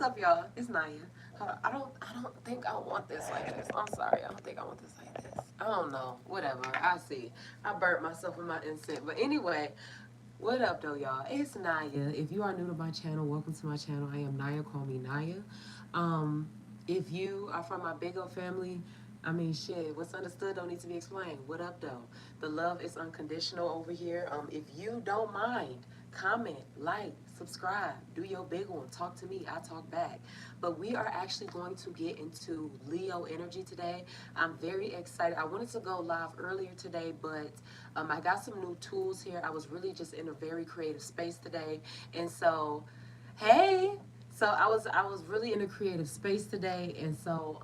up, y'all? It's Naya. Hold on. I don't think I want this like this. I'm sorry. I don't think I want this like this. I don't know. Whatever. I see. I burnt myself with my incense. But anyway, what up, though, y'all? It's Naya. If you are new to my channel, welcome to my channel. I am Naya. Call me Naya. Um, if you are from my big old family, I mean, shit, what's understood don't need to be explained. What up, though? The love is unconditional over here. If you don't mind, comment, like, subscribe, do your big one. Talk to me. I talk back. But we are actually going to get into Leo energy today. I'm very excited. I wanted to go live earlier today, but I got some new tools here. I was really just in a very creative space today. And so, hey, so I was really in a creative space today, and so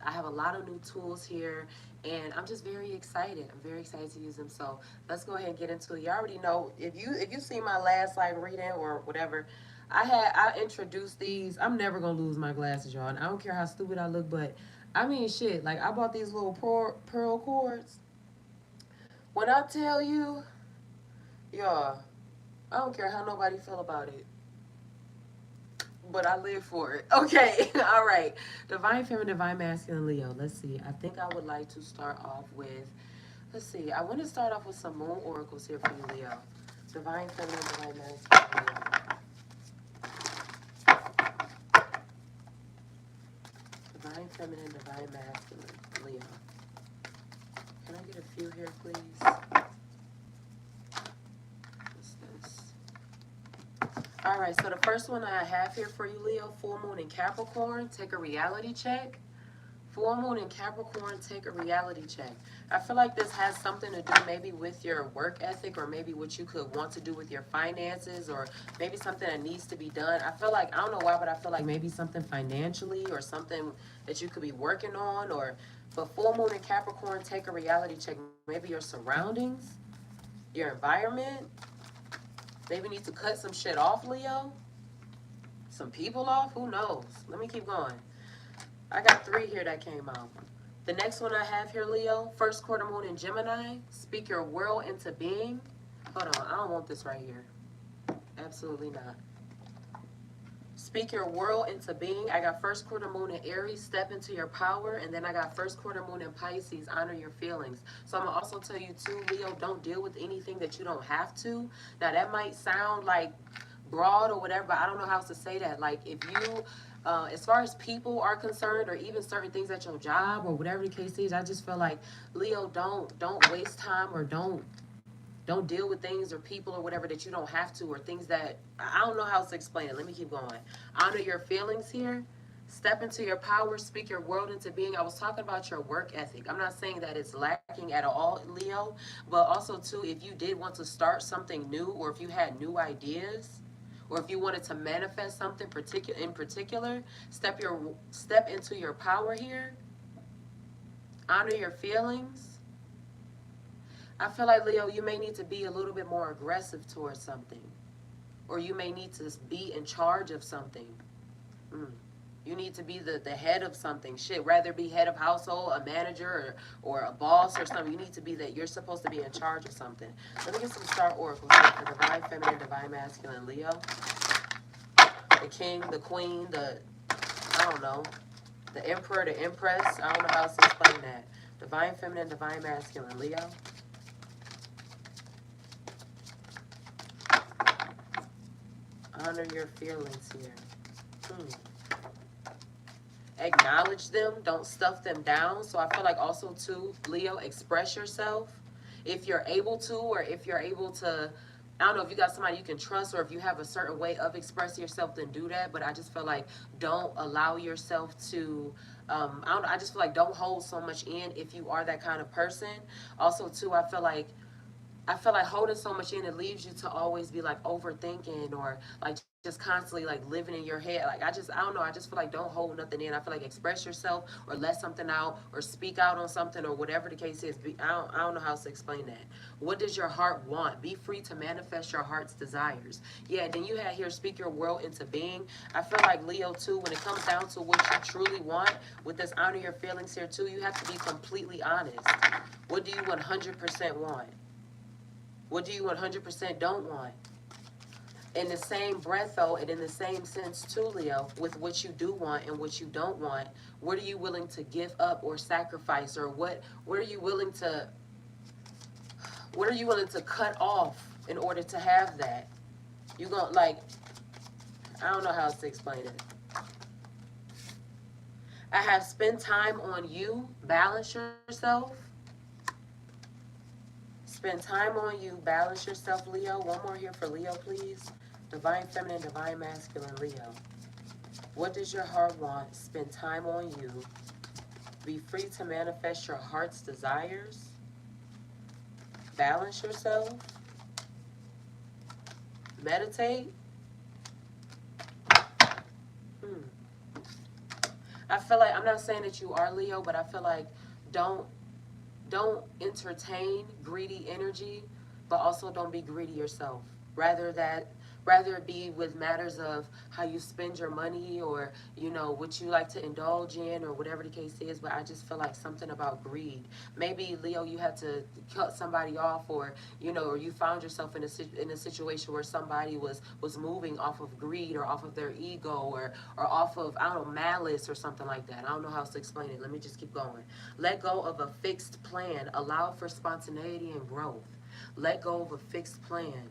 I have a lot of new tools here, and I'm just very excited. I'm very excited to use them. So let's go ahead and get into it. You already know if you see my last like reading or whatever, I introduced these. I'm never gonna lose my glasses, y'all. And I don't care how stupid I look, but I mean shit. Like I bought these little pearl cords. When I tell you, y'all, I don't care how nobody feel about it, but I live for it. Okay, all right. Divine Feminine, Divine Masculine, Leo. Let's see. I think I would like to start off with, let's see. I want to start off with some moon oracles here for you, Leo. Divine Feminine, Divine Masculine, Leo. Divine Feminine, Divine Masculine, Leo. Can I get a few here, please? What's this? All right, so the first one I have here for you, Leo, full moon in Capricorn. Take a reality check. Full moon in Capricorn, take a reality check. I feel like this has something to do maybe with your work ethic or maybe what you could want to do with your finances or maybe something that needs to be done. I feel like, I don't know why, but I feel like maybe something financially or something that you could be working on or, but full moon in Capricorn, take a reality check. Maybe your surroundings, your environment, maybe need to cut some shit off, Leo. Some people off, who knows? Let me keep going. I got three here that came out. The next one I have here, Leo, first quarter moon in Gemini. Speak your world into being. Hold on, I don't want this right here. Absolutely not. Speak your world into being. I got first quarter moon in Aries, step into your power. And then I got first quarter moon in Pisces, honor your feelings. So I'm going to also tell you too, Leo, don't deal with anything that you don't have to. Now that might sound like broad or whatever, but I don't know how else to say that. Like if you, as far as people are concerned, or even certain things at your job or whatever the case is, I just feel like Leo, don't waste time or don't deal with things or people or whatever that you don't have to or things that I don't know how to explain it. Let me keep going. Honor your feelings here. Step into your power, speak your world into being. I was talking about your work ethic. I'm not saying that it's lacking at all, Leo, but also too, if you did want to start something new or if you had new ideas, or if you wanted to manifest something in particular, step into your power here. Honor your feelings. I feel like Leo, you may need to be a little bit more aggressive towards something, or you may need to be in charge of something. Mm. You need to be the head of something. Shit, rather be head of household, a manager, or a boss or something. You need to be that. You're supposed to be in charge of something. Let me get some star oracles here for divine feminine, divine masculine, Leo. The king, the queen, I don't know, the emperor, the empress. I don't know how else to explain that. Divine feminine, divine masculine, Leo. Honor your feelings here. Acknowledge them. Don't stuff them down. So I feel like also too, Leo, express yourself if you're able to, or if you're able to. I don't know if you got somebody you can trust, or if you have a certain way of expressing yourself, then do that. But I just feel like don't allow yourself to. I don't know. I just feel like don't hold so much in if you are that kind of person. Also, too, I feel like holding so much in, it leaves you to always be like overthinking or like just constantly like living in your head. Like I don't know. I just feel like don't hold nothing in. I feel like express yourself or let something out or speak out on something or whatever the case is. I don't know how to explain that. What does your heart want? Be free to manifest your heart's desires. Yeah, then you had here speak your world into being. I feel like Leo too, when it comes down to what you truly want, with this honor your feelings here too, you have to be completely honest. What do you 100% want? What do you 100% don't want? In the same breath, though, and in the same sense too, Leo, with what you do want and what you don't want, what are you willing to give up or sacrifice, or what are you willing to cut off in order to have that? You gonna, like, I don't know how else to explain it. I have spent time on you, balance yourself. Spend time on you, balance yourself, Leo. One more here for Leo, please. Divine feminine, divine masculine, Leo. What does your heart want? Spend time on you. Be free to manifest your heart's desires. Balance yourself. Meditate. I feel like, I'm not saying that you are Leo, but I feel like don't entertain greedy energy, but also don't be greedy yourself. Rather it be with matters of how you spend your money, or what you like to indulge in, or whatever the case is. But I just feel like something about greed. Maybe, Leo, you had to cut somebody off, or or you found yourself in a situation where somebody was moving off of greed, or off of their ego, or off of, I don't know, malice or something like that. I don't know how else to explain it. Let me just keep going. Let go of a fixed plan. Allow for spontaneity and growth. Let go of a fixed plan.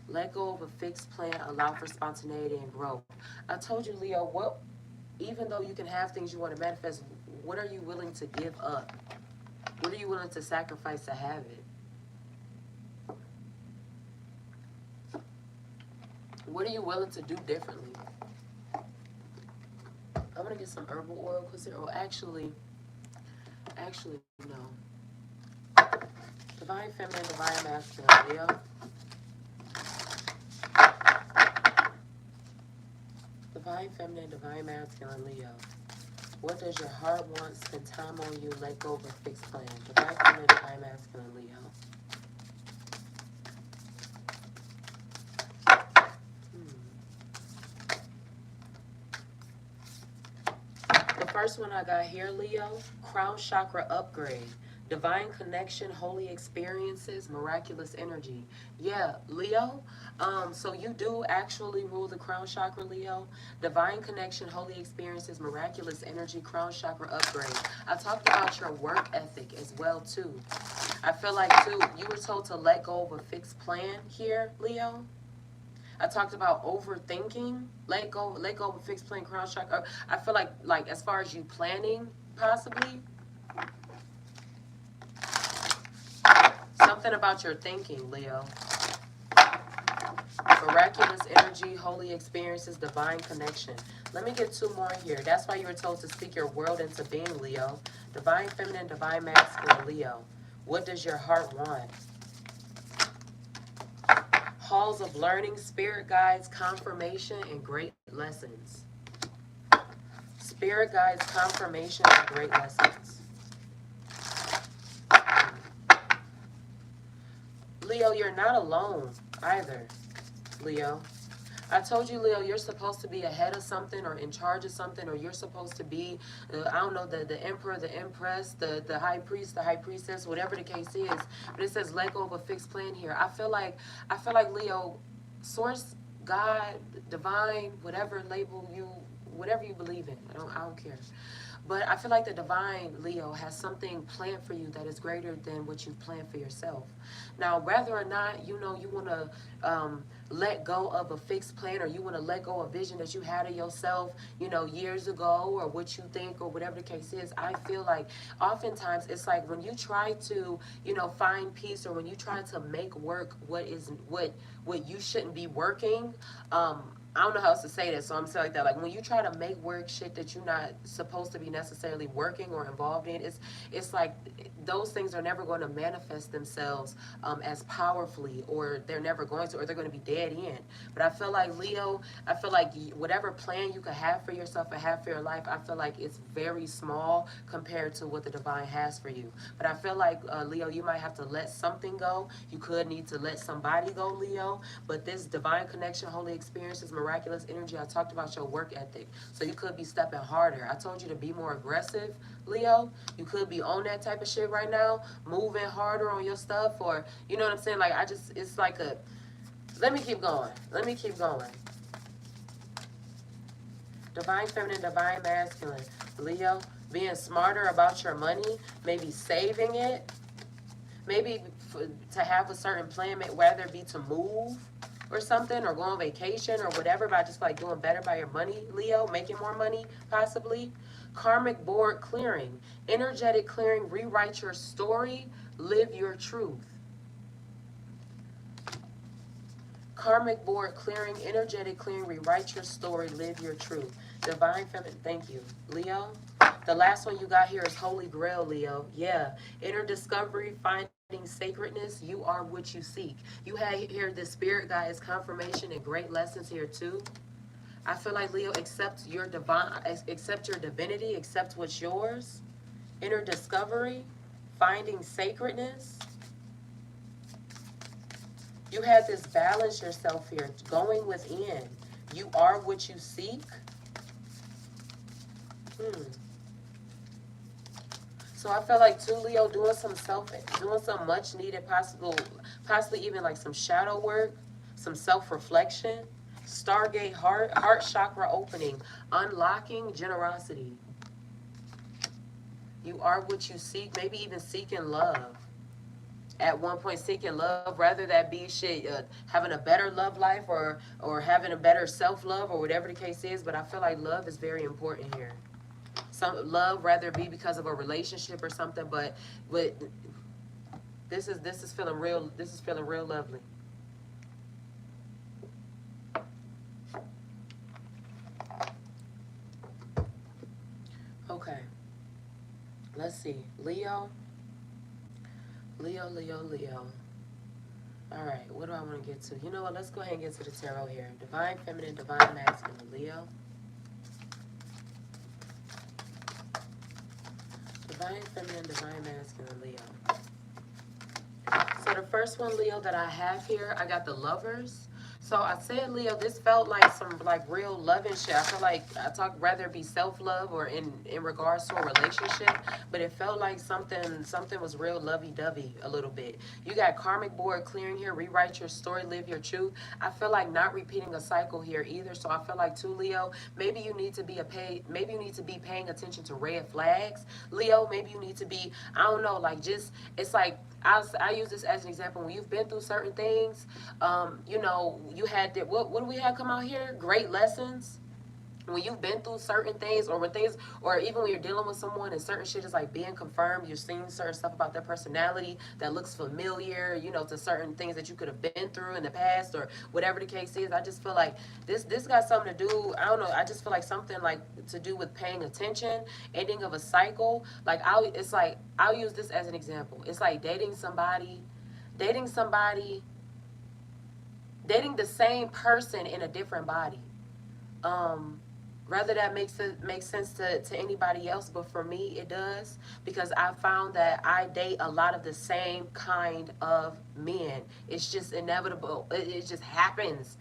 Let go of a fixed plan. Allow for spontaneity and growth. I told you, Leo, even though you can have things you want to manifest, what are you willing to give up? What are you willing to sacrifice to have it? What are you willing to do differently? I'm going to get some herbal oil, because actually, no. Divine feminine, divine masculine, Leo. Divine feminine, divine masculine, Leo. What does your heart want? Spend time on you. Let go of a fixed plan. Divine feminine, divine masculine, Leo. The first one I got here, Leo, crown chakra upgrade. Divine connection, holy experiences, miraculous energy. Yeah, Leo. So you do actually rule the crown chakra, Leo. Divine connection, holy experiences, miraculous energy, crown chakra upgrade. I talked about your work ethic as well too. I feel like too, you were told to let go of a fixed plan here, Leo. I talked about overthinking. Let go of a fixed plan, crown chakra. I feel like as far as you planning, possibly. Something about your thinking, Leo. Miraculous energy, holy experiences, divine connection. Let me get two more here. That's why you were told to speak your world into being, Leo. Divine feminine, divine masculine, Leo. What does your heart want? Halls of learning, spirit guides, confirmation, and great lessons. Spirit guides, confirmation, and great lessons. Leo, you're not alone either, Leo. I told you, Leo, you're supposed to be ahead of something, or in charge of something, or you're supposed to be, I don't know, the emperor, the empress, the high priest, the high priestess, whatever the case is. But it says let go of a fixed plan here. I feel like Leo, source, God, divine, whatever label whatever you believe in. I don't care. But I feel like the divine, Leo, has something planned for you that is greater than what you've planned for yourself. Now, whether or not, you want to let go of a fixed plan, or you want to let go of vision that you had of yourself, years ago, or what you think, or whatever the case is, I feel like oftentimes it's like when you try to, find peace, or when you try to make work what you shouldn't be working, I don't know how else to say this, so I'm saying like that. Like when you try to make work shit that you're not supposed to be necessarily working or involved in, it's like those things are never going to manifest themselves as powerfully, or they're never going to, or they're going to be dead end. But I feel like, Leo, whatever plan you could have for yourself and have for your life, I feel like it's very small compared to what the divine has for you. But I feel like, Leo, you might have to let something go. You could need to let somebody go, Leo. But this divine connection, holy experiences, miraculous energy. I talked about your work ethic. So you could be stepping harder. I told you to be more aggressive, Leo. You could be on that type of shit right now, moving harder on your stuff, or you know what I'm saying? Like I just, it's like a. Let me keep going. Let me keep going. Divine feminine, divine masculine, Leo. Being smarter about your money, maybe saving it, maybe to have a certain plan, whether it be to move or something, or go on vacation or whatever, but I just feel like doing better by your money, Leo, making more money, possibly. Karmic board clearing, energetic clearing, rewrite your story, live your truth. Karmic board clearing, energetic clearing, rewrite your story, live your truth. Divine feminine, thank you. Leo, the last one you got here is Holy Grail, Leo. Yeah, inner discovery, finding sacredness, you are what you seek. You had here the spirit guides, confirmation and great lessons here too. I feel like Leo, accept your divinity, accept what's yours. Inner discovery, finding sacredness. You have this balance yourself here, going within. You are what you seek. So I feel like too, Leo, doing some much needed, possibly even like some shadow work, some self-reflection, Stargate heart chakra opening, unlocking generosity. You are what you seek, maybe even seeking love. At one point, seeking love, rather that be shit, having a better love life, or having a better self-love, or whatever the case is. But I feel like love is very important here. Some love, rather be because of a relationship or something, but this is feeling real. This is feeling real lovely. Okay, let's see, Leo. Leo. All right, what do I want to get to? You know what? Let's go ahead and get to the tarot here. Divine feminine, divine masculine, Leo. Divine feminine, divine masculine, Leo. So the first one, Leo, that I have here, I got the Lovers. So I said, Leo, this felt like some like real loving shit. I feel like I talk rather it be self-love or in regards to a relationship, but it felt like something was real lovey-dovey a little bit. You got karmic board clearing here, rewrite your story, live your truth. I feel like not repeating a cycle here either. So I feel like too, Leo, maybe you need to be paying attention to red flags. Leo, maybe you need to be, I don't know, like just it's like I use this as an example. When you've been through certain things, you know, you had what do we have come out here? Great lessons. When you've been through certain things, or when things, or even when you're dealing with someone and certain shit is like being confirmed, you're seeing certain stuff about their personality that looks familiar, you know, to certain things that you could have been through in the past or whatever the case is. I just feel like this got something to do, I don't know, I just feel like something like to do with paying attention, ending of a cycle. Like I'll use this as an example. It's like dating somebody, dating the same person in a different body. Um, Rather that makes sense to anybody else, but for me it does, because I found that I date a lot of the same kind of men. It's just inevitable. It just happens.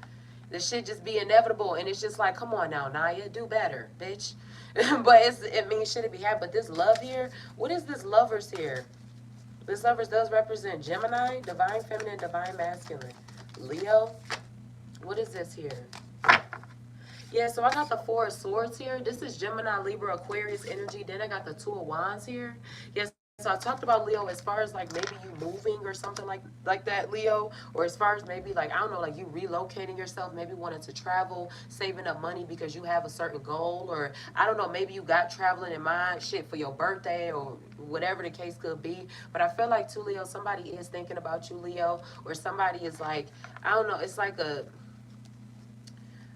This shit just be inevitable, and it's just like, come on now, Naya, do better, bitch. But it means shit to be had. But this love here, what is this Lovers here? This Lovers does represent Gemini, divine feminine, divine masculine, Leo. What is this here? Yeah, so I got the Four of Swords here. This is Gemini, Libra, Aquarius energy. Then I got the Two of Wands here. Yes, so I talked about Leo as far as like maybe you moving or something like that, Leo. Or as far as maybe like, I don't know, like you relocating yourself, maybe wanting to travel, saving up money because you have a certain goal. Or I don't know, maybe you got traveling in mind, shit, for your birthday or whatever the case could be. But I feel like too, Leo, somebody is thinking about you, Leo. Or somebody is like, I don't know, it's like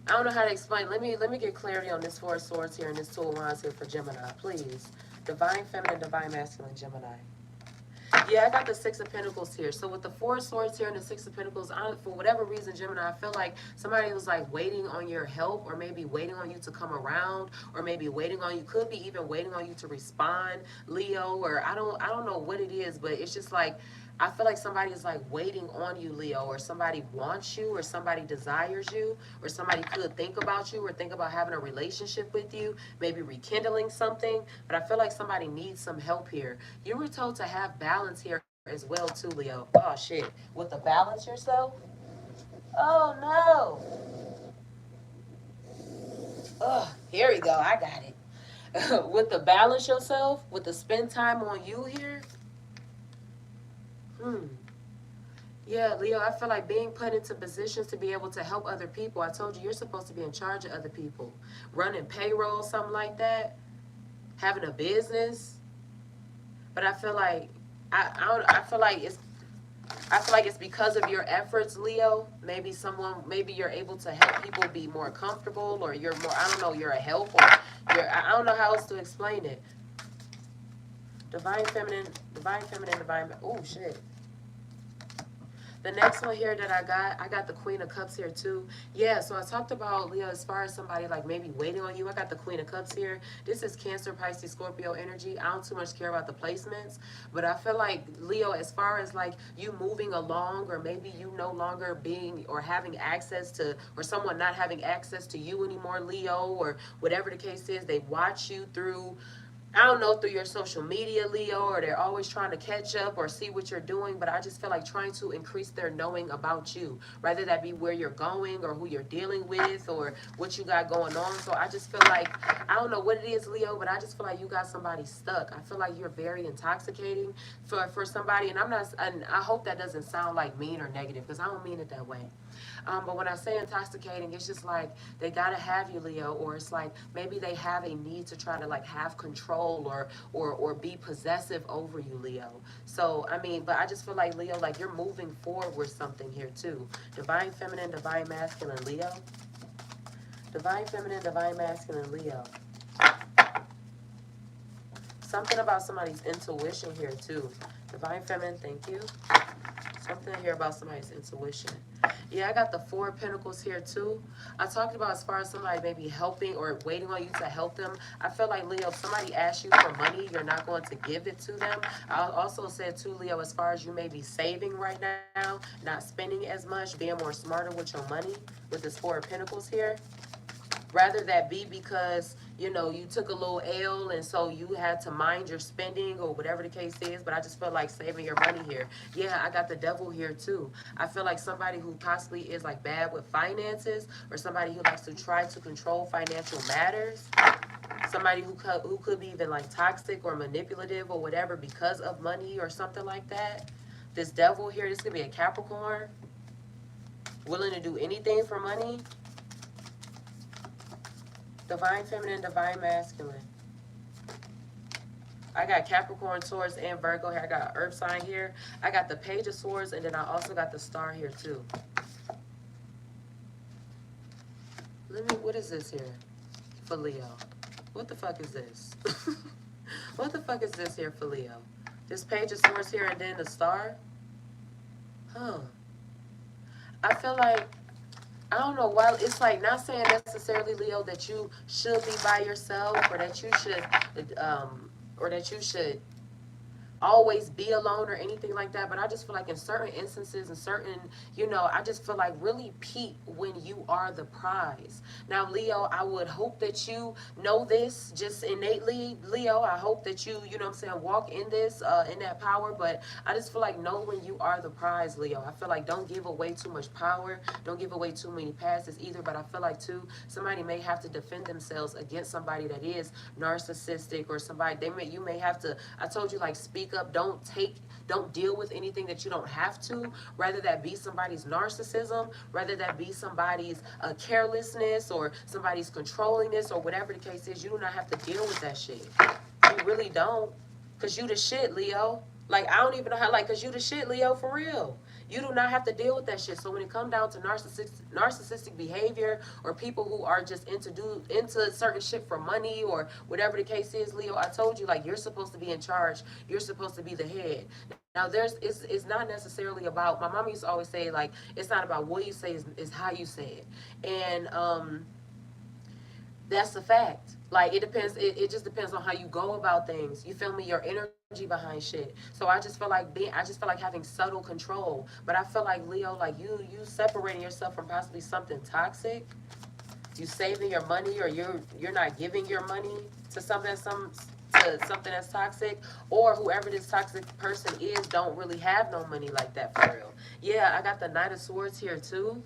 I don't know how to explain. Let me get clarity on this Four of Swords here and this Two of Wands here for Gemini, please. Divine feminine, divine masculine, Gemini. Yeah, I got the Six of Pentacles here. So with the Four of Swords here and the Six of Pentacles, for whatever reason, Gemini, I feel like somebody was like waiting on your help, or maybe waiting on you to come around, or maybe waiting on you, could be even waiting on you to respond, Leo, or I don't know what it is, but it's just like, I feel like somebody is like waiting on you, Leo, or somebody wants you, or somebody desires you, or somebody could think about you, or think about having a relationship with you, maybe rekindling something. But I feel like somebody needs some help here. You were told to have balance here as well, too, Leo. Oh shit, with the balance yourself. Oh no. Here we go. I got it. With the balance yourself, with the spend time on you here. Hmm. Yeah, Leo, I feel like being put into positions to be able to help other people. I told you you're supposed to be in charge of other people. Running payroll, something like that, having a business. But I feel like I don't I feel like it's because of your efforts, Leo. Maybe you're able to help people be more comfortable, or you're more, I don't know, you're a help, or I don't know how else to explain it. Divine feminine, oh shit. The next one here that I got the Queen of Cups here too. Yeah, so I talked about, Leo, as far as somebody like maybe waiting on you. I got the Queen of Cups here. This is Cancer, Pisces, Scorpio energy. I don't too much care about the placements, but I feel like, Leo, as far as like you moving along, or maybe you no longer being or having access to, or someone not having access to you anymore, Leo, or whatever the case is, they watch you through, I don't know, through your social media, Leo, or they're always trying to catch up or see what you're doing, but I just feel like trying to increase their knowing about you, whether that be where you're going or who you're dealing with or what you got going on. So I just feel like, I don't know what it is, Leo, but I just feel like you got somebody stuck. I feel like you're very intoxicating for somebody, and I hope that doesn't sound like mean or negative, because I don't mean it that way. But when I say intoxicating, it's just like they gotta have you, Leo, or it's like maybe they have a need to try to like have control, or be possessive over you, Leo. So I mean, but I just feel like, Leo, like you're moving forward with something here too. Divine feminine, divine masculine, Leo. Divine feminine, divine masculine, Leo. Something about somebody's intuition here too. Divine feminine, thank you. Something here about somebody's intuition. Yeah, I got the Four of Pentacles here too. I talked about as far as somebody maybe helping or waiting on you to help them. I feel like, Leo, if somebody asks you for money, you're not going to give it to them. I also said too, Leo, as far as you may be saving right now, not spending as much, being more smarter with your money, with this Four of Pentacles here. Rather that be because, you took a little L, and so you had to mind your spending or whatever the case is. But I just feel like saving your money here. Yeah, I got the Devil here too. I feel like somebody who possibly is like bad with finances, or somebody who likes to try to control financial matters, somebody who could be even like toxic or manipulative or whatever because of money or something like that. This Devil here, this could be a Capricorn, willing to do anything for money. Divine feminine, divine masculine. I got Capricorn, Taurus, and Virgo here. I got Earth sign here. I got the Page of Swords, and then I also got the Star here too. What is this here for Leo? What the fuck is this? What the fuck is this here for Leo? This Page of Swords here, and then the Star? Huh. I feel like, I don't know why, it's like not saying necessarily, Leo, that you should be by yourself, or that you should always be alone or anything like that. But I just feel like in certain instances and certain, I just feel like really peak when you are the prize. Now, Leo, I would hope that you know this just innately, Leo. I hope that you know what I'm saying, walk in this, in that power. But I just feel like know when you are the prize, Leo. I feel like don't give away too much power. Don't give away too many passes either. But I feel like too, somebody may have to defend themselves against somebody that is narcissistic, or somebody you may have to, I told you, like, speak up. Don't deal with anything that you don't have to. Rather that be somebody's narcissism, rather that be somebody's carelessness, or somebody's controllingness, or whatever the case is. You do not have to deal with that shit. You really don't. Because you the shit, Leo. Like, I don't even know how, like, because you the shit, Leo, for real. You do not have to deal with that shit. So when it comes down to narcissistic behavior, or people who are just into certain shit for money, or whatever the case is, Leo, I told you, like, you're supposed to be in charge. You're supposed to be the head. Now, it's not necessarily about, my mom used to always say, like, it's not about what you say, is how you say it. And that's a fact. Like it depends. It just depends on how you go about things. You feel me? Your energy behind shit. So I just feel like I just feel like having subtle control. But I feel like Leo, like you separating yourself from possibly something toxic. You saving your money, or you're not giving your money to something that's toxic, or whoever this toxic person is don't really have no money like that for real. Yeah, I got the Knight of Swords here too.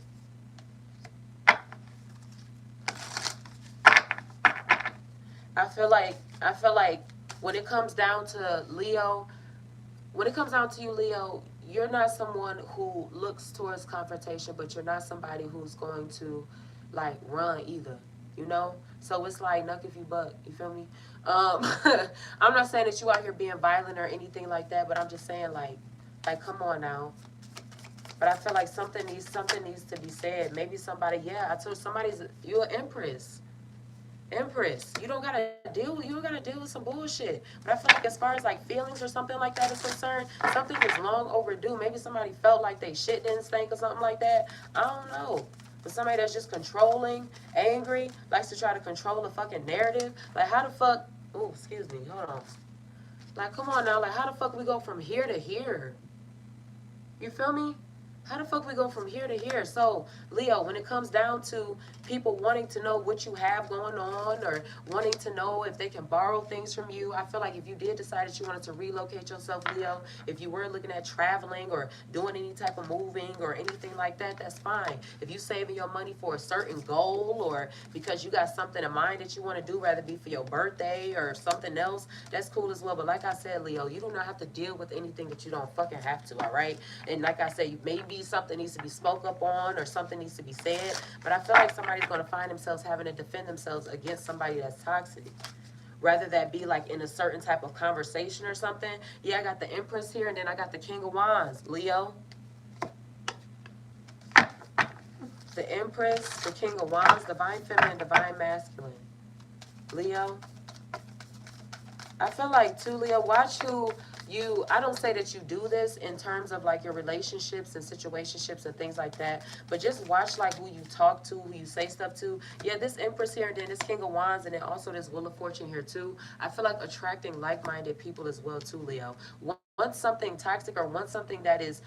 I feel like when it comes down to Leo, when it comes down to you, Leo, you're not someone who looks towards confrontation, but you're not somebody who's going to like run either. You know? So it's like knuck if you buck. You feel me? I'm not saying that you out here being violent or anything like that, but I'm just saying like come on now. But I feel like something needs to be said. Maybe somebody, yeah, I told somebody's you an empress. Empress, you don't gotta deal with some bullshit. But I feel like as far as like feelings or something like that is concerned, something is long overdue. Maybe somebody felt like they shit didn't stink or something like that. I don't know. But somebody that's just controlling, angry, likes to try to control a fucking narrative. Like how the fuck oh, excuse me, hold on. Like come on now, like how the fuck we go from here to here? You feel me? How the fuck we go from here to here? So, Leo, when it comes down to people wanting to know what you have going on or wanting to know if they can borrow things from you, I feel like if you did decide that you wanted to relocate yourself, Leo, if you were looking at traveling or doing any type of moving or anything like that, that's fine. If you saving your money for a certain goal or because you got something in mind that you want to do, rather be for your birthday or something else, that's cool as well. But like I said, Leo, you do not have to deal with anything that you don't fucking have to, all right? And like I said, maybe something needs to be spoke up on or something needs to be said. But I feel like somebody's going to find themselves having to defend themselves against somebody that's toxic. Rather that be like in a certain type of conversation or something. Yeah, I got the Empress here and then I got the King of Wands. Leo. The Empress, the King of Wands, Divine Feminine, Divine Masculine. Leo. I feel like too, Leo, watch who I don't say that you do this in terms of like your relationships and situationships and things like that, but just watch like who you talk to, who you say stuff to. Yeah, this Empress here and then this King of Wands and then also this Wheel of Fortune here too. I feel like attracting like-minded people as well too, Leo. Once something toxic or once something that is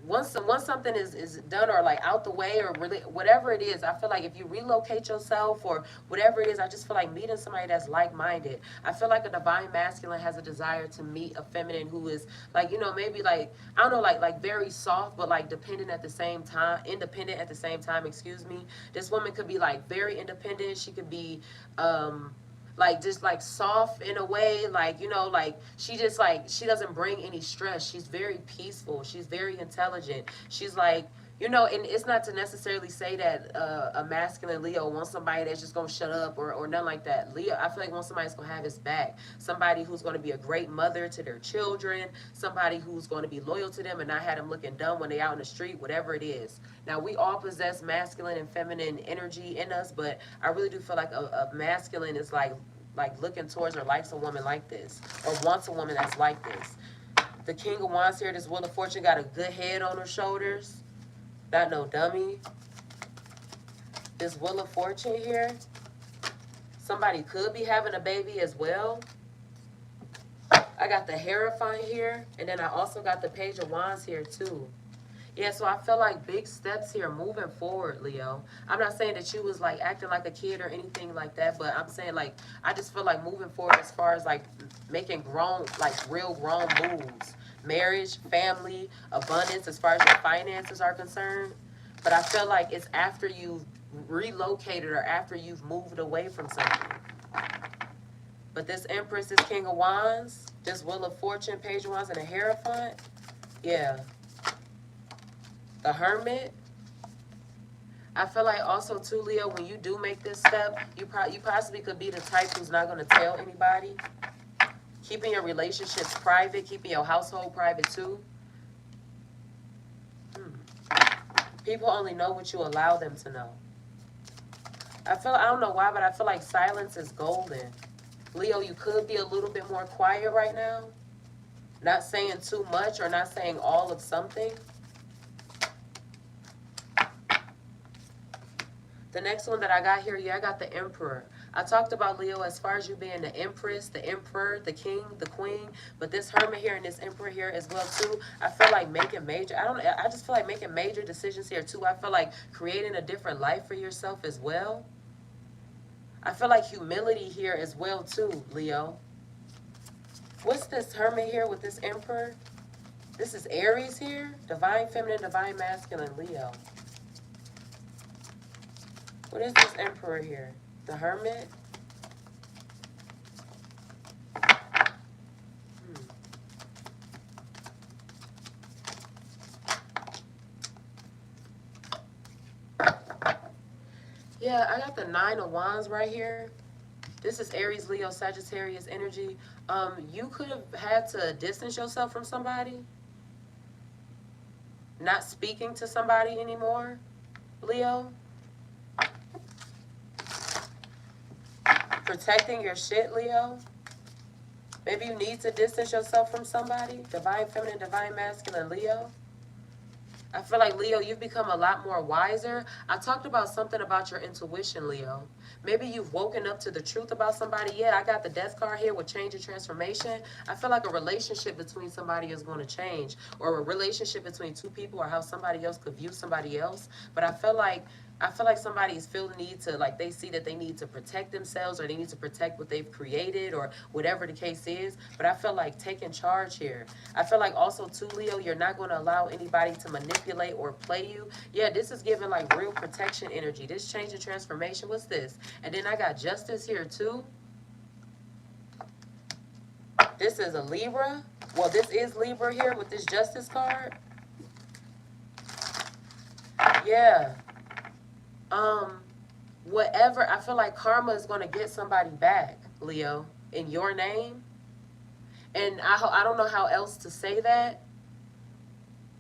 once something is done or like out the way or really whatever it is, I feel like if you relocate yourself or whatever it is, I just feel like meeting somebody that's like-minded. I feel like a divine masculine has a desire to meet a feminine who is like, maybe like I don't know, like very soft but like independent at the same time, excuse me. This woman could be like very independent. She could be like just like soft in a way, like like she doesn't bring any stress. She's very peaceful, she's very intelligent, she's like and it's not to necessarily say that a masculine Leo wants somebody that's just gonna shut up or nothing like that. Leo, I feel like wants somebody that's gonna have his back, somebody who's gonna be a great mother to their children, somebody who's gonna be loyal to them and not have them looking dumb when they out in the street, whatever it is. Now we all possess masculine and feminine energy in us, but I really do feel like a masculine is like looking towards or likes a woman like this or wants a woman that's like this. The King of Wands here, this Wheel of Fortune, got a good head on her shoulders. Not no dummy. This Wheel of Fortune here, somebody could be having a baby as well. I got the Hierophant here, and then I also got the Page of Wands here too. Yeah, so I feel like big steps here moving forward, Leo. I'm not saying that you was like acting like a kid or anything like that, but I'm saying like I just feel like moving forward as far as like making grown, like real grown moves. Marriage, family, abundance as far as your finances are concerned. But I feel like it's after you've relocated or after you've moved away from something. But this Empress, this King of Wands, this Wheel of Fortune, Page of Wands, and a Hierophant, yeah. The Hermit. I feel like also too, Leo, when you do make this step, you possibly could be the type who's not going to tell anybody. Keeping your relationships private, keeping your household private too. People only know what you allow them to know. I don't know why, but I feel like silence is golden. Leo, you could be a little bit more quiet right now. Not saying too much or not saying all of something. The next one that I got here, yeah, I got the Emperor. I talked about Leo as far as you being the empress, the emperor, the king, the queen, but this hermit here and this emperor here as well too. I feel like making major. I just feel like making major decisions here too. I feel like creating a different life for yourself as well. I feel like humility here as well too, Leo. What's this hermit here with this emperor? This is Aries here. Divine feminine, divine masculine, Leo. What is this emperor here? The hermit? Yeah, I got the 9 of Wands right here. This is Aries, Leo, Sagittarius energy. You could have had to distance yourself from somebody. Not speaking to somebody anymore, Leo. Protecting your shit, Leo. Maybe you need to distance yourself from somebody. Divine feminine, divine masculine, Leo. I feel like, Leo, you've become a lot more wiser. I talked about something about your intuition, Leo. Maybe you've woken up to the truth about somebody. Yeah, I got the death card here with change and transformation. I feel like a relationship between somebody is going to change, or a relationship between two people, or how somebody else could view somebody else. But I feel like somebody's feel the need to, like, they see that they need to protect themselves, or they need to protect what they've created, or whatever the case is. But I feel like taking charge here. I feel like also too, Leo, you're not going to allow anybody to manipulate or play you. Yeah, this is giving like real protection energy. This change and transformation. What's this? And then I got justice here too. This is a Libra. Well, this is Libra here with this justice card. Yeah. Whatever, I feel like karma is going to get somebody back, Leo, in your name. And I don't know how else to say that,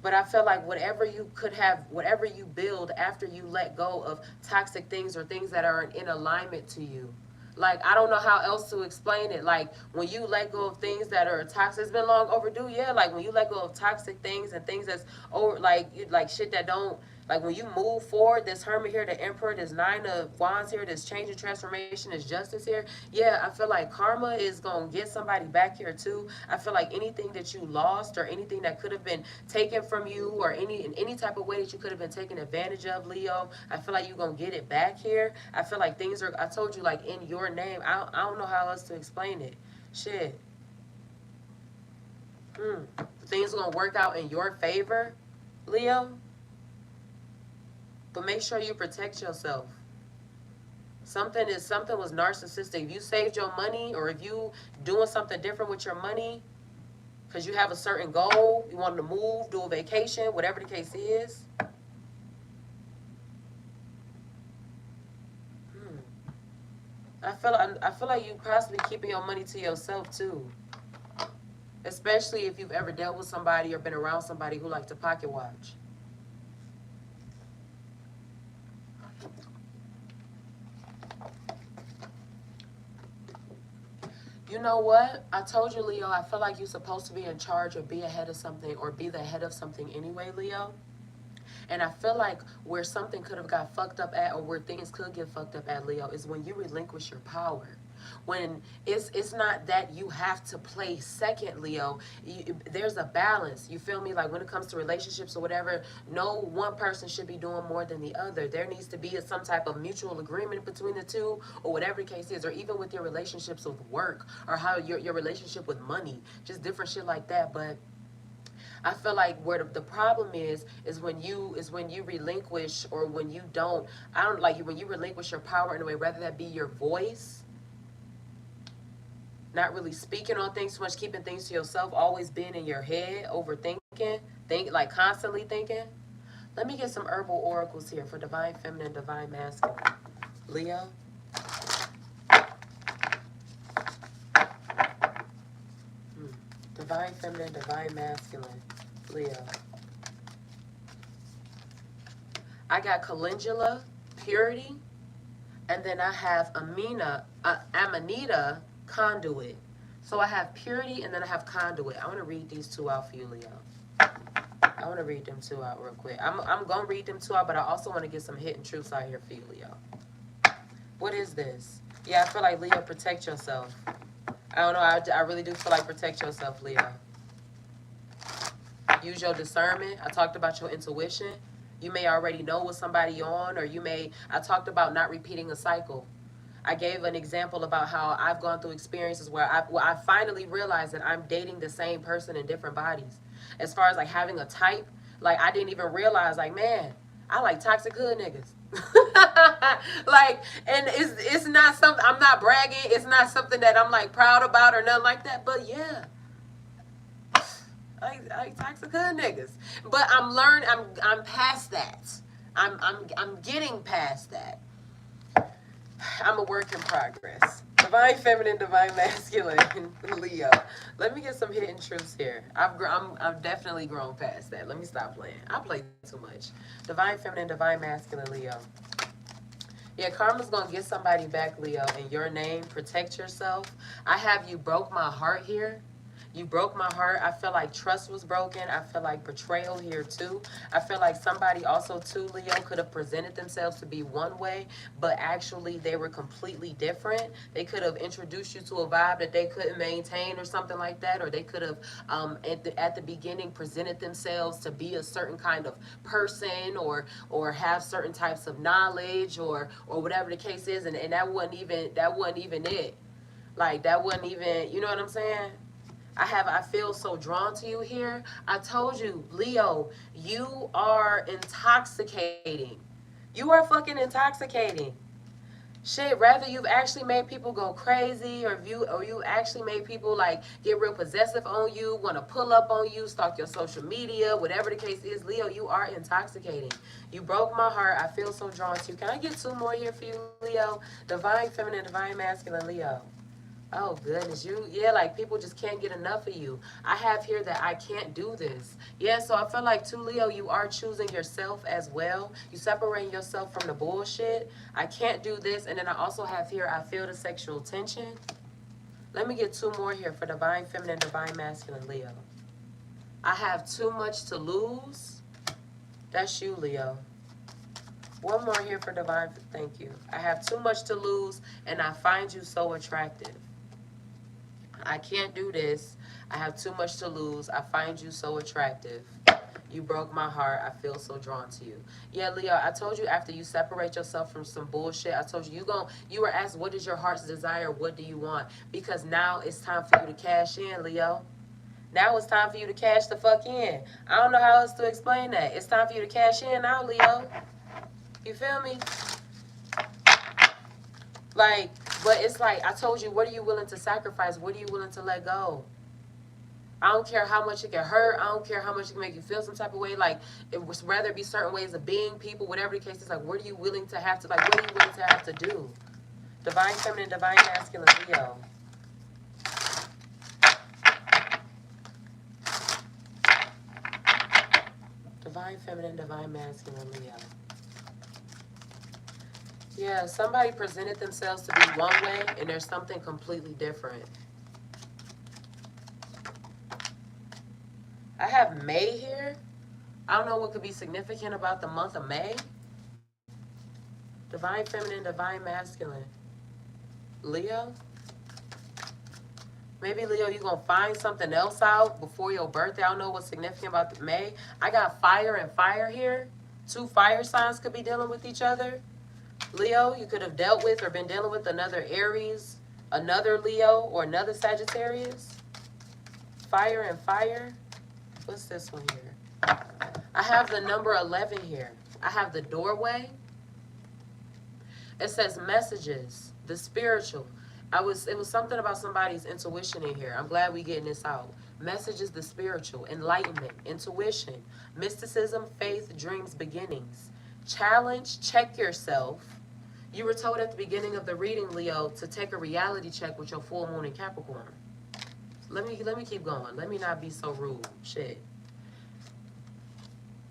but I feel like whatever you could have, whatever you build after you let go of toxic things or things that aren't in alignment to you. Like, I don't know how else to explain it. Like, when you let go of things that are toxic, it's been long overdue. Yeah, like when you let go of toxic things and things that's over, like, like shit that don't, like when you move forward, this hermit here, the emperor, this 9 of Wands here, this change and transformation, this justice here. Yeah, I feel like karma is going to get somebody back here too. I feel like anything that you lost or anything that could have been taken from you, or in any type of way that you could have been taken advantage of, Leo, I feel like you're going to get it back here. I feel like things are, I told you, like in your name. I don't know how else to explain it. Shit. Things are going to work out in your favor, Leo. But make sure you protect yourself. Something was narcissistic. If you saved your money, or if you doing something different with your money because you have a certain goal, you want to move, do a vacation, whatever the case is. I feel like you possibly keeping your money to yourself too. Especially if you've ever dealt with somebody or been around somebody who likes to pocket watch. You know what? I told you, Leo, I feel like you're supposed to be in charge or be ahead of something, or be the head of something anyway, Leo. And I feel like where something could have got fucked up at, or where things could get fucked up at, Leo, is when you relinquish your power. When it's not that you have to play second, Leo. There's a balance. You feel me? Like when it comes to relationships or whatever, no one person should be doing more than the other. There needs to be some type of mutual agreement between the two, or whatever the case is, or even with your relationships with work, or how your relationship with money, just different shit like that. But I feel like where the problem is when you relinquish, or when you don't, I don't like you, when you relinquish your power in a way, rather that be your voice, not really speaking on things too much, keeping things to yourself, always being in your head, overthinking, like constantly thinking. Let me get some herbal oracles here for divine feminine, divine masculine. Leo. Divine feminine, divine masculine. Leo. I got calendula, purity, and then I have Amanita, conduit. So I have purity, and then I have conduit. I want to read these two out for you, Leo. I want to read them two out real quick. I'm going to read them two out, but I also want to get some hidden truths out here for you, Leo. What is this? Yeah, I feel like Leo, protect yourself. I don't know. I really do feel like protect yourself, Leo. Use your discernment. I talked about your intuition. You may already know what somebody on, or you may. I talked about not repeating a cycle. I gave an example about how I've gone through experiences where I finally realized that I'm dating the same person in different bodies. As far as like having a type, like I didn't even realize, like, man, I like toxic hood niggas. Like, and it's not something, I'm not bragging. It's not something that I'm like proud about or nothing like that. But yeah, I toxic hood niggas. But I'm learning. I'm past that. I'm getting past that. I'm a work in progress. Divine feminine, divine masculine, Leo. Let me get some hidden truths here. I've definitely grown past that. Let me stop playing. I play too much. Divine feminine, divine masculine, Leo. Yeah, karma's gonna get somebody back, Leo. In your name, protect yourself. I have you broke my heart here. You broke my heart. I feel like trust was broken. I feel like betrayal here too. I feel like somebody also too, Leo, could have presented themselves to be one way, but actually they were completely different. They could have introduced you to a vibe that they couldn't maintain or something like that, or they could have at the beginning presented themselves to be a certain kind of person, or have certain types of knowledge, or whatever the case is, and that wasn't even it. Like that wasn't even, you know what I'm saying? I feel so drawn to you here. I told you, Leo, you are intoxicating. You are fucking intoxicating. Shit, rather you've actually made people go crazy, or you actually made people like get real possessive on you, want to pull up on you, stalk your social media, whatever the case is, Leo, you are intoxicating. You broke my heart. I feel so drawn to you. Can I get two more here for you, Leo? Divine feminine, divine masculine, Leo. Oh goodness, yeah, like people just can't get enough of you. I have here that I can't do this. Yeah, so I feel like too, Leo, you are choosing yourself as well. You separating yourself from the bullshit. I can't do this, and then I also have here I feel the sexual tension. Let me get two more here for divine feminine, divine masculine, Leo. I have too much to lose. That's you, Leo. One more here for divine. Thank you. I have too much to lose, and I find you so attractive. I can't do this. I have too much to lose. I find you so attractive. You broke my heart. I feel so drawn to you. Yeah, Leo, I told you after you separate yourself from some bullshit, I told you you were asked what is your heart's desire? What do you want? Because now it's time for you to cash in, Leo. Now it's time for you to cash the fuck in. I don't know how else to explain that. It's time for you to cash in now, Leo. You feel me? Like, but it's like I told you, what are you willing to sacrifice? What are you willing to let go? I don't care how much it can hurt. I don't care how much it can make you feel some type of way. Like, it was rather be certain ways of being, people, whatever the case is. Like, what are you willing to have to, like, what are you willing to have to do? Divine feminine, divine masculine, Leo. Divine feminine, divine masculine, Leo. Yeah, somebody presented themselves to be one way, and there's something completely different. I have May here. I don't know what could be significant about the month of May. Divine feminine, divine masculine. Leo? Maybe, Leo, you're going to find something else out before your birthday. I don't know what's significant about the May. I got fire and fire here. Two fire signs could be dealing with each other. Leo, you could have dealt with or been dealing with another Aries, another Leo, or another Sagittarius. Fire and fire. What's this one here? I have the number 11 here. I have the doorway. It says messages, the spiritual. It was something about somebody's intuition in here. I'm glad we getting this out. Messages, the spiritual, enlightenment, intuition, mysticism, faith, dreams, beginnings. Challenge, check yourself. You were told at the beginning of the reading, Leo, to take a reality check with your full moon in Capricorn. Let me keep going. Let me not be so rude. Shit.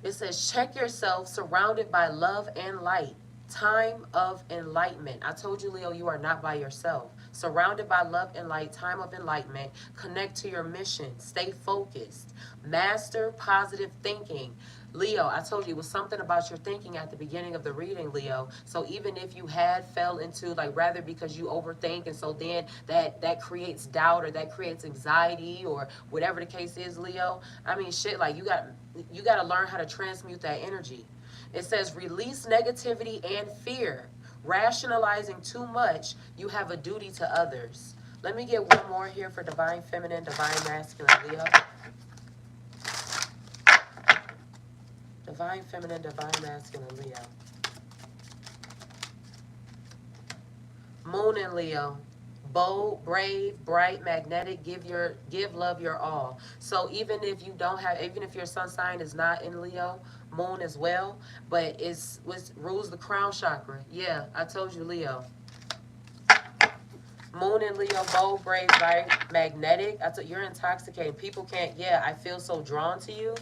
It says, check yourself surrounded by love and light. Time of enlightenment. I told you, Leo, you are not by yourself. Surrounded by love and light, time of enlightenment. Connect to your mission. Stay focused. Master positive thinking. Leo, I told you it was something about your thinking at the beginning of the reading, Leo. So even if you had fell into like rather because you overthink and so then that creates doubt or that creates anxiety or whatever the case is, Leo. I mean shit, like you got to learn how to transmute that energy. It says release negativity and fear. Rationalizing too much, you have a duty to others. Let me get one more here for divine feminine, divine masculine, Leo. Divine feminine, divine masculine, Leo. Moon and Leo. Bold, brave, bright, magnetic, give love your all. So even if you don't have even if your sun sign is not in Leo, moon as well, but it's what rules the crown chakra. Yeah, I told you Leo. Moon and Leo, bold, brave, bright, magnetic. You're intoxicating. People can't, yeah, I feel so drawn to you.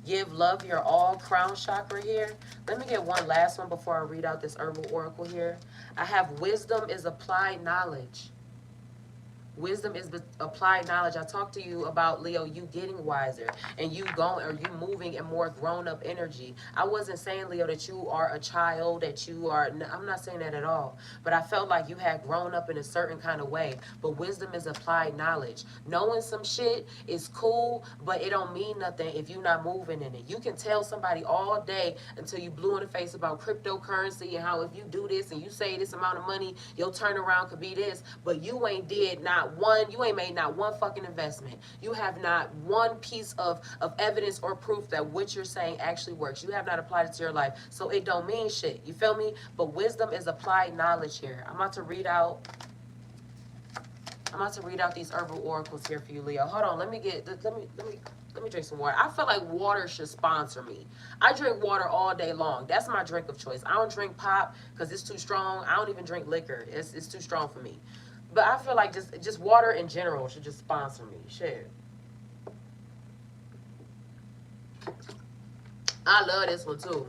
Give love your all, crown chakra here. Let me get one last one before I read out this herbal oracle here. I have wisdom is applied knowledge. Wisdom is applied knowledge. I talked to you about Leo, you getting wiser and you going or you moving in more grown up energy. I wasn't saying Leo that you are a child, that you are. I'm not saying that at all. But I felt like you had grown up in a certain kind of way. But wisdom is applied knowledge. Knowing some shit is cool, but it don't mean nothing if you're not moving in it. You can tell somebody all day until you blue in the face about cryptocurrency and how if you do this and you say this amount of money, your turnaround could be this, but you ain't did not one, you ain't made not one fucking investment. You have not one piece of evidence or proof that what you're saying actually works. You have not applied it to your life. So it don't mean shit. You feel me? But wisdom is applied knowledge here. I'm about to read out these herbal oracles here for you, Leo. Hold on, let me drink some water. I feel like water should sponsor me. I drink water all day long. That's my drink of choice. I don't drink pop because it's too strong. I don't even drink liquor. It's too strong for me. But I feel like just water in general should just sponsor me. Shit. I love this one too.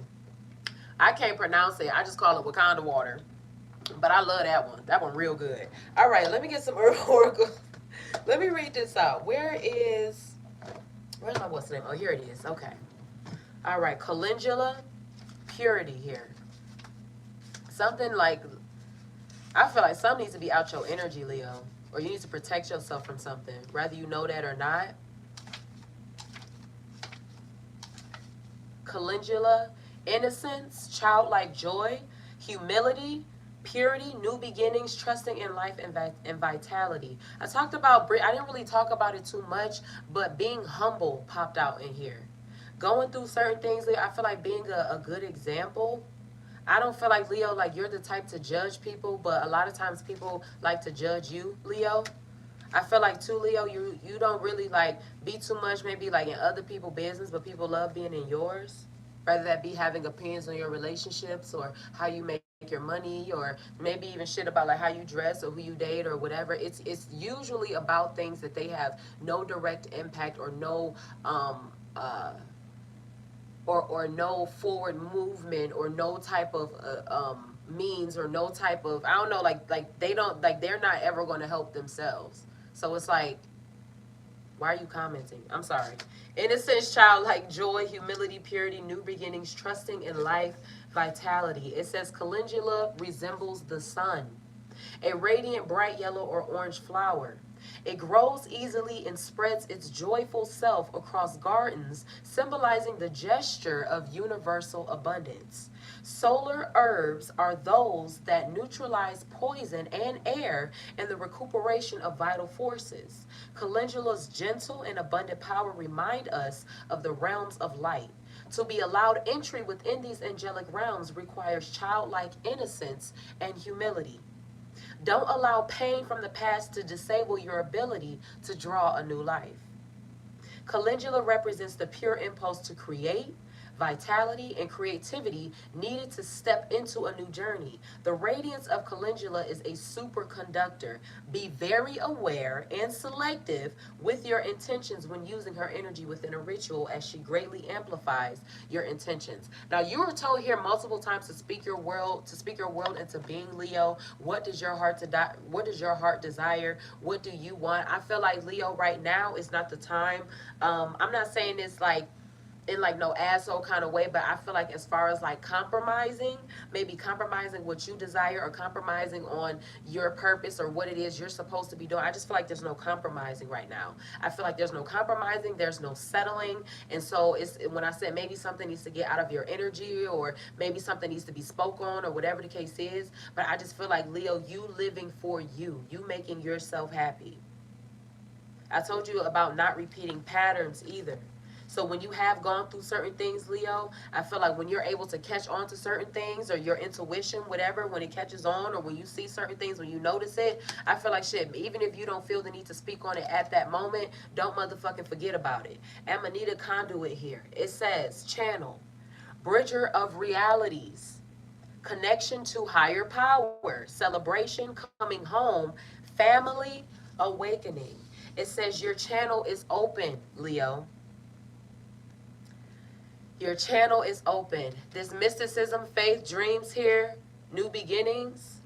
I can't pronounce it. I just call it Wakanda water. But I love that one. That one real good. All right, let me get some herbal oracle. Let me read this out. Where's my what's the name? Oh, here it is. Okay. All right, calendula, purity here. Something like, I feel like something needs to be out your energy, Leo. Or you need to protect yourself from something, whether you know that or not. Calendula, innocence, childlike joy, humility, purity, new beginnings, trusting in life and vitality. I didn't really talk about it too much, but being humble popped out in here. Going through certain things, Leo, I feel like being a good example. I don't feel like, Leo, like you're the type to judge people, but a lot of times people like to judge you, Leo. I feel like too, Leo, you don't really like be too much maybe like in other people's business, but people love being in yours. Whether that be having opinions on your relationships or how you make your money or maybe even shit about like how you dress or who you date or whatever. It's usually about things that they have no direct impact or no or no forward movement or no type of means or no type of I don't know like they don't like they're not ever going to help themselves. So it's like, why are you commenting? I'm sorry. Innocence, childlike joy, humility, purity, new beginnings, trusting in life, vitality. It says calendula resembles the sun, a radiant bright yellow or orange flower. It grows easily and spreads its joyful self across gardens, symbolizing the gesture of universal abundance. Solar herbs are those that neutralize poison and air and the recuperation of vital forces. Calendula's gentle and abundant power remind us of the realms of light. To be allowed entry within these angelic realms requires childlike innocence and humility. Don't allow pain from the past to disable your ability to draw a new life. Calendula represents the pure impulse to create, vitality, and creativity needed to step into a new journey. The radiance of calendula is a superconductor. Be very aware and selective with your intentions when using her energy within a ritual, as she greatly amplifies your intentions. Now, you were told here multiple times to speak your world into being, Leo. What does your heart desire? What do you want? I feel like, Leo, right now is not the time. I'm not saying it's like in like no asshole kind of way, but I feel like as far as like compromising, maybe compromising what you desire or compromising on your purpose or what it is you're supposed to be doing. I just feel like there's no compromising right now. I feel like there's no compromising, there's no settling. And so it's when I said maybe something needs to get out of your energy, or maybe something needs to be spoke on, or whatever the case is. But I just feel like, Leo, you living for you making yourself happy. I told you about not repeating patterns either. So when you have gone through certain things, Leo, I feel like when you're able to catch on to certain things, or your intuition, whatever, when it catches on, or when you see certain things, when you notice it, I feel like shit, even if you don't feel the need to speak on it at that moment, don't motherfucking forget about it. Amanita Conduit here. It says, channel, bridger of realities, connection to higher power, celebration, coming home, family, awakening. It says your channel is open, Leo. Your channel is open. This mysticism, faith, dreams here, new beginnings,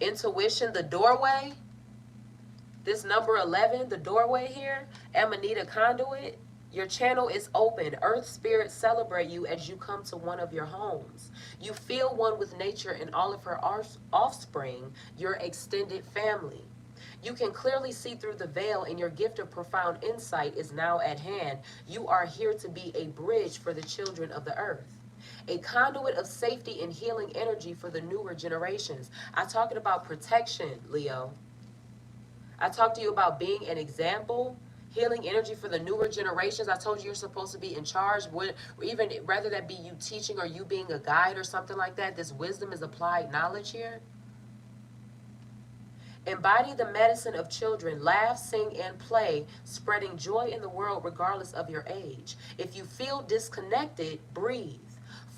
intuition, the doorway. This number 11, the doorway here, Amanita Conduit. Your channel is open. Earth spirits celebrate you as you come to one of your homes. You feel one with nature and all of her offspring, your extended family. You can clearly see through the veil, and your gift of profound insight is now at hand. You are here to be a bridge for the children of the earth, a conduit of safety and healing energy for the newer generations. I'm talking about protection, Leo. I talked to you about being an example, healing energy for the newer generations. I told you you're supposed to be in charge, even rather that be you teaching or you being a guide or something like that. This wisdom is applied knowledge here. Embody the medicine of children. Laugh, sing, and play, spreading joy in the world regardless of your age. If you feel disconnected, breathe.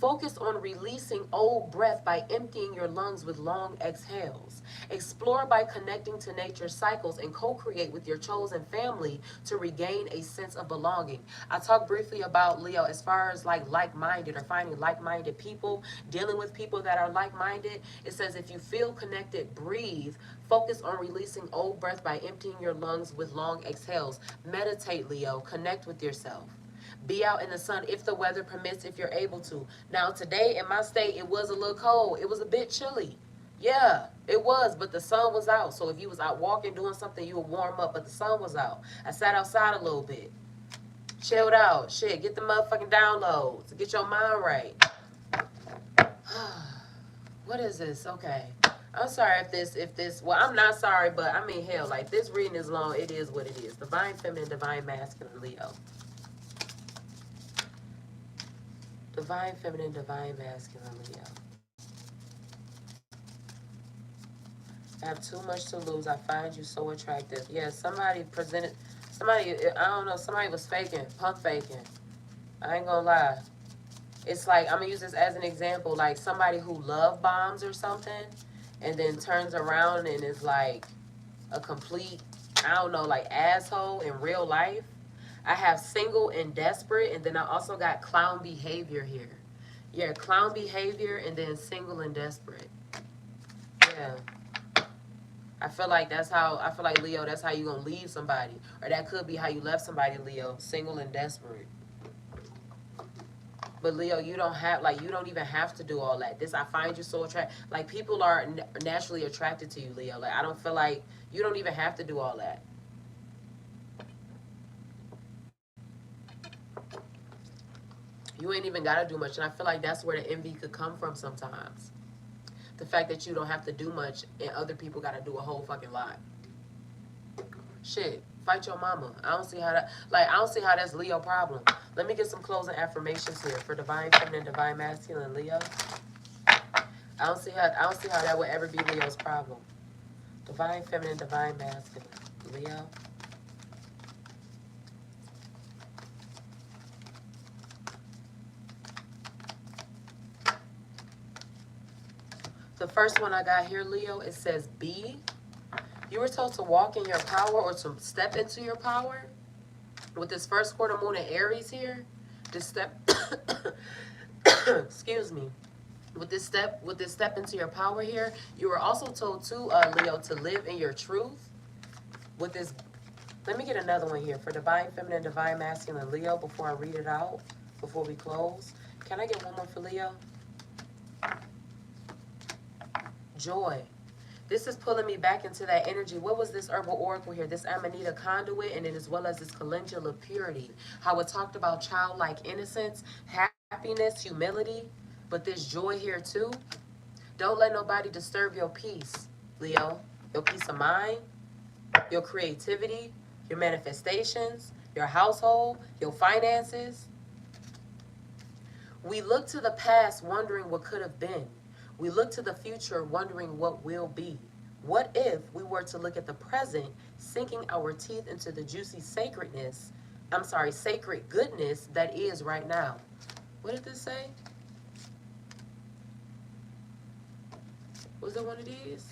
Focus on releasing old breath by emptying your lungs with long exhales. Explore by connecting to nature's cycles and co-create with your chosen family to regain a sense of belonging. I talked briefly about, Leo, as far as like-minded or finding like-minded people, dealing with people that are like-minded. It says if you feel connected, breathe. Focus on releasing old breath by emptying your lungs with long exhales. Meditate, Leo. Connect with yourself. Be out in the sun if the weather permits, if you're able to. Now, today in my state, it was a little cold. It was a bit chilly. Yeah, it was, but the sun was out. So if you was out walking, doing something, you would warm up, but the sun was out. I sat outside a little bit. Chilled out. Shit, get the motherfucking downloads. Get your mind right. What is this? Okay. I'm sorry if this, well, I'm not sorry, but I mean, hell, like, this reading is long. It is what it is. Divine Feminine, Divine Masculine, Leo. Divine Feminine, Divine Masculine, Leo. I have too much to lose. I find you so attractive. Yeah, somebody, I don't know, somebody was faking, pump faking. I ain't gonna lie. It's like, I'm gonna use this as an example, like somebody who love bombs or something, and then turns around and is like a complete, I don't know, like asshole in real life. I have single and desperate, and then I also got clown behavior here. Yeah, clown behavior, and then single and desperate. Yeah. I feel like Leo, that's how you gonna leave somebody. Or that could be how you left somebody, Leo, single and desperate. But Leo, you don't even have to do all that. I find you so attractive. Like, people are naturally attracted to you, Leo. Like, I don't feel like you don't even have to do all that. You ain't even got to do much. And I feel like that's where the envy could come from sometimes. The fact that you don't have to do much and other people got to do a whole fucking lot. Shit, fight your mama. I don't see how that's Leo problem. Let me get some closing affirmations here for Divine Feminine, Divine Masculine, Leo. I don't see how that would ever be Leo's problem. Divine Feminine, Divine Masculine, Leo. The first one I got here, Leo, it says be. You were told to walk in your power or to step into your power. With this first quarter moon in Aries here, this step, excuse me, with this step into your power here, you were also told to, Leo, to live in your truth. With this Let me get another one here for divine feminine, divine masculine, Leo, before I read it out, before we close. Can I get one more for Leo? Joy. This is pulling me back into that energy. What was this herbal oracle here? This Amanita conduit, and then as well as this calendula purity. How it talked about childlike innocence, happiness, humility, but this joy here too. Don't let nobody disturb your peace, Leo. Your peace of mind, your creativity, your manifestations, your household, your finances. We look to the past wondering what could have been. We look to the future wondering what will be. What if we were to look at the present, sinking our teeth into the juicy sacred goodness that is right now? What did this say? Was that one of these?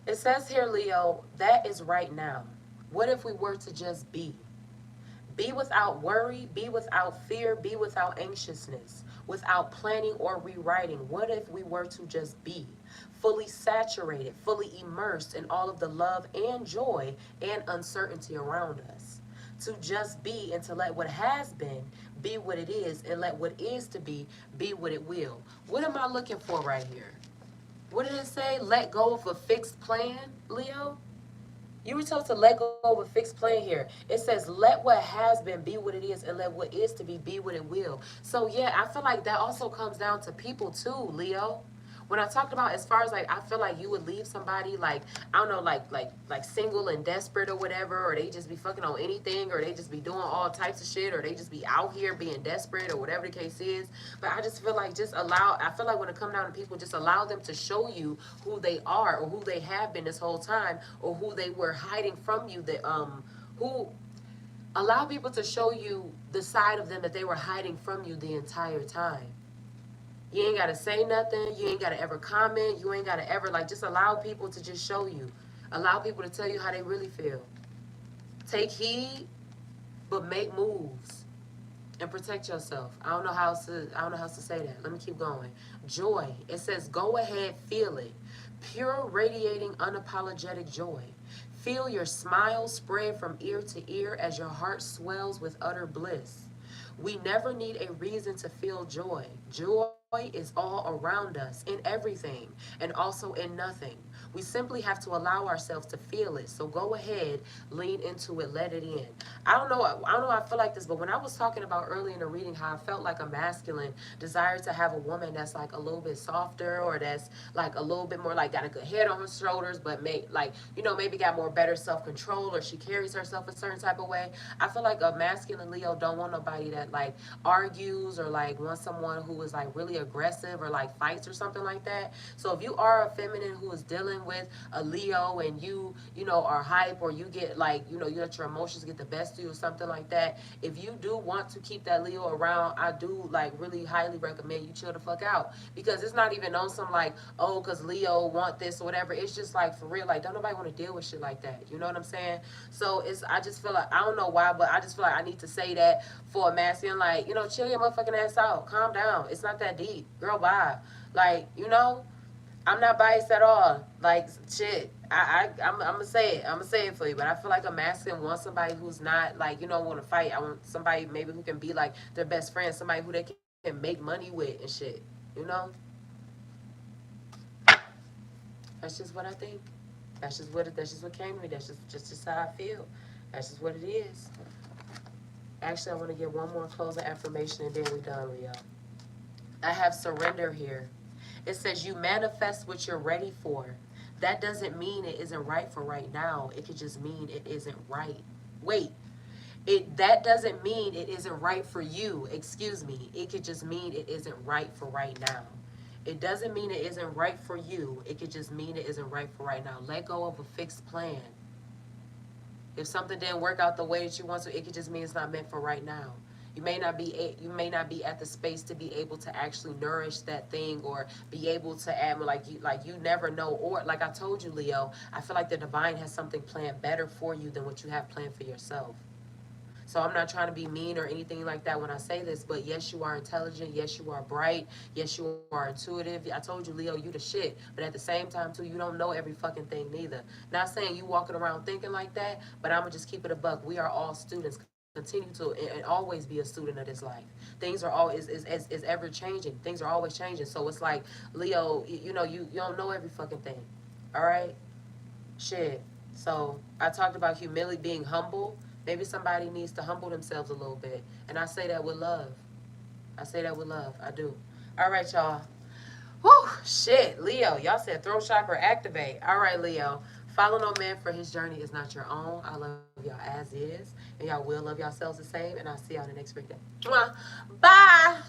It says here, Leo, that is right now. What if we were to just be? Be without worry, be without fear, be without anxiousness, without planning or rewriting. What if we were to just be? Fully saturated, fully immersed in all of the love and joy and uncertainty around us. To just be and to let what has been be what it is and let what is to be what it will. What am I looking for right here? What did it say? Let go of a fixed plan, Leo? You were told to let go of a fixed plan here. It says, let what has been be what it is, and let what is to be what it will. So, yeah, I feel like that also comes down to people, too, Leo. When I talked about as far as like, I feel like you would leave somebody like, I don't know, like single and desperate or whatever, or they just be fucking on anything, or they just be doing all types of shit, or they just be out here being desperate, or whatever the case is. But I just feel like I feel like when it comes down to people, just allow them to show you who they are, or who they have been this whole time, or who they were hiding from you, that who allow people to show you the side of them that they were hiding from you the entire time. You ain't gotta say nothing. You ain't gotta ever comment. You ain't gotta ever like just allow people to just show you. Allow people to tell you how they really feel. Take heed, but make moves and protect yourself. I don't know how else to say that. Let me keep going. Joy. It says go ahead, feel it. Pure, radiating, unapologetic joy. Feel your smile spread from ear to ear as your heart swells with utter bliss. We never need a reason to feel joy. Joy is all around us, in everything, and also in nothing. We simply have to allow ourselves to feel it. So go ahead, lean into it, let it in. I don't know, I feel like this, but when I was talking about early in the reading how I felt like a masculine desire to have a woman that's like a little bit softer, or that's like a little bit more like got a good head on her shoulders, but maybe got more better self-control, or she carries herself a certain type of way. I feel like a masculine Leo don't want nobody that like argues, or like wants someone who is like really aggressive, or like fights or something like that. So if you are a feminine who is dealing with a Leo, and you are hype, or you get like, you let your emotions get the best of you or something like that, if you do want to keep that Leo around, I do like really highly recommend you chill the fuck out, because it's not even on some like, oh, because Leo want this or whatever. It's just like, for real, like, don't nobody want to deal with shit like that. You know what I'm saying? So I just feel like, I don't know why, but I just feel like I need to say that for a masculine, like, chill your motherfucking ass out. Calm down. It's not that deep. Girl, bye. Like, I'm not biased at all. Like, shit. I'm gonna say it. I'm gonna say it for you. But I feel like a masculine wants somebody who's not like, want to fight. I want somebody maybe who can be like their best friend, somebody who they can make money with and shit. You know? That's just what I think. That's just what came to me. That's just how I feel. That's just what it is. Actually, I want to get one more closing affirmation and then we're done, Leo. I have surrender here. It says you manifest what you're ready for. That doesn't mean it isn't right for right now. It could just mean it isn't right. Wait, that doesn't mean it isn't right for you. Excuse me. It could just mean it isn't right for right now. It doesn't mean it isn't right for you. It could just mean it isn't right for right now. Let go of a fixed plan. If something didn't work out the way that you want to, it could just mean it's not meant for right now. You may not be at the space to be able to actually nourish that thing, or be able to add, like you never know. Or like I told you, Leo, I feel like the divine has something planned better for you than what you have planned for yourself. So I'm not trying to be mean or anything like that when I say this, but yes, you are intelligent. Yes, you are bright. Yes, you are intuitive. I told you, Leo, you the shit. But at the same time, too, you don't know every fucking thing neither. Not saying you walking around thinking like that, but I'm gonna just keep it a buck. We are all students. Continue to and always be a student of this life. Things are always is ever changing. Things are always changing. So it's like Leo, you don't know every fucking thing. All right, shit. So I talked about humility, being humble. Maybe somebody needs to humble themselves a little bit, and I say that with love. I say that with love. I do. All right, y'all. Whew, shit, Leo. Y'all said throat chakra activate. All right, Leo. Follow no man for his journey is not your own. I love y'all as is, and y'all will love yourselves the same. And I'll see y'all in the next freak day. Mwah. Bye.